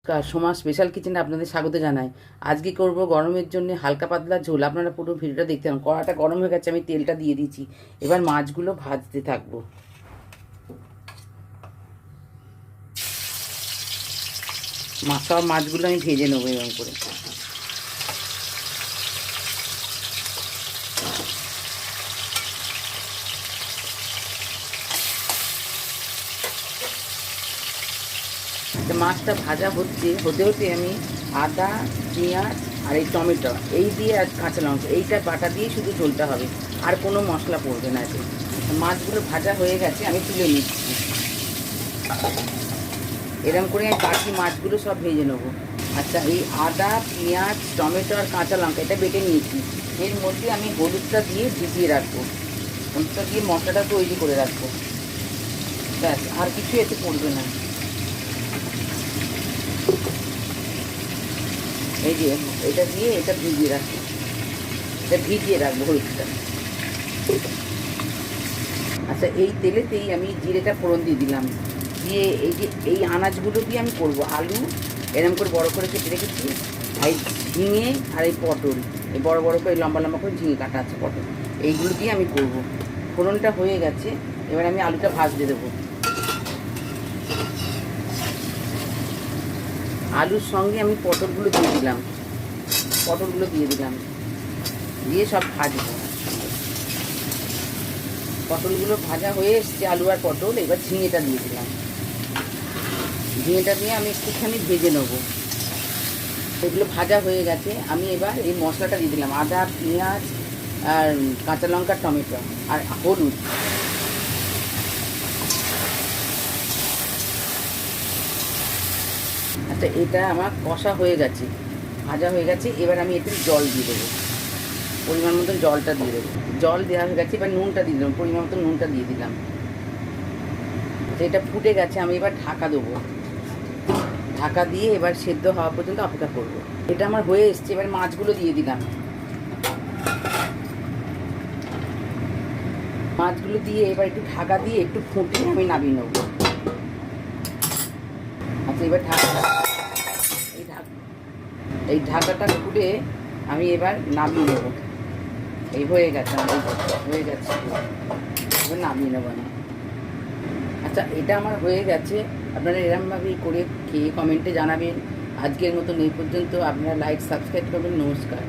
Soma special কিচেনে আপনাদের স্বাগত জানাই। আজকে করব গরমের জন্য হালকা পাতলা ঝোল। আপনারা পুরো ভিডিওটা দেখতে পান। কড়াটা গরম হয়ে গেছে, আমি তেলটা দিয়ে দিয়েছি। এবার মাছগুলো ভাজতে থাকবো। সব মাছগুলো আমি ভেজে নেবো এরকম করে। মাছটা ভাজা হতে হতে আমি আদা, পেঁয়াজ আর এই টমেটো এই দিয়ে আর কাঁচা লঙ্কা এইটা বাটা দিয়ে শুধু ঝোলটা হবে, আর কোনো মশলা পড়বে না এতে। মাছগুলো ভাজা হয়ে গেছে, আমি তুলে নিচ্ছি। এরকম করে আমি বাকি মাছগুলো সব ভেজে নেবো। আচ্ছা, এই আদা, পেঁয়াজ, টমেটো আর কাঁচা লঙ্কা এটা বেটে নিয়েছি। এর মধ্যে আমি হলুদটা দিয়ে ভিজিয়ে রাখবো, হলুদটা দিয়ে মশলাটা তৈরি করে রাখবো। ব্যাস, আর কিছু এতে পড়বে না। এই যে এটা দিয়ে এটা ভিজিয়ে রাখবো, হলুদটা। আচ্ছা, এই তেলেতেই আমি জিরেটা ফোড়ন দিয়ে দিলাম। দিয়ে এই যে এই আনাজগুলো দিয়ে আমি করব। আলু এরকম করে বড় করে কেটে রেখেছি, এই ঝিঙে আর এই পটল, এই বড় বড় করে লম্বা লম্বা করে ঝিঙে কাটা আছে, পটল, এইগুলো দিয়ে আমি করব। ফোড়নটা হয়ে গেছে, এবার আমি আলুটা ভাজতে দেবো। আলুর সঙ্গে আমি পটলগুলো দিয়ে দিলাম, দিয়ে সব ভাজবো। পটলগুলো ভাজা হয়ে এসছে, আলু আর পটল। এবার ঝিঙেটা দিয়ে দিলাম, ঝিঙেটা দিয়ে আমি একটুখানি ভেজে নেবো। এগুলো ভাজা হয়ে গেছে, আমি এবার এই মশলাটা দিয়ে দিলাম। আদা, পেঁয়াজ আর কাঁচা লঙ্কা, টমেটো আর হলুদ। আচ্ছা, এটা আমার কষা হয়ে গেছে, ভাজা হয়ে গেছে। এবার আমি একটু জল দিয়ে দেবো, পরিমাণ মতন জলটা দিয়ে দেবো। জল দেওয়া হয়ে গেছে, এবার নুনটা দিয়ে দিলাম, পরিমাণ মতন নুনটা দিয়ে দিলাম। আচ্ছা, এটা ফুটে গেছে, আমি এবার ঢাকা দেবো। ঢাকা দিয়ে এবার সেদ্ধ হওয়া পর্যন্ত অপেক্ষা করবো। এটা আমার হয়ে এসছে, এবার মাছগুলো দিয়ে দিলাম। মাছগুলো দিয়ে এবার একটু ঢাকা দিয়ে একটু ফুটিয়ে আমি নামিয়ে নেব। আচ্ছা, এবার এই ঢাকাটা খুলে আমি এবার নামিয়ে নেব। এই হয়ে গেছে, এবার নামিয়ে নেব আমি। আচ্ছা, এটা আমার হয়ে গেছে। আপনারা এরকমভাবেই করে খেয়ে কমেন্টে জানাবেন। আজকের মতন এই পর্যন্ত। আপনারা লাইক সাবস্ক্রাইব করবেন। নমস্কার।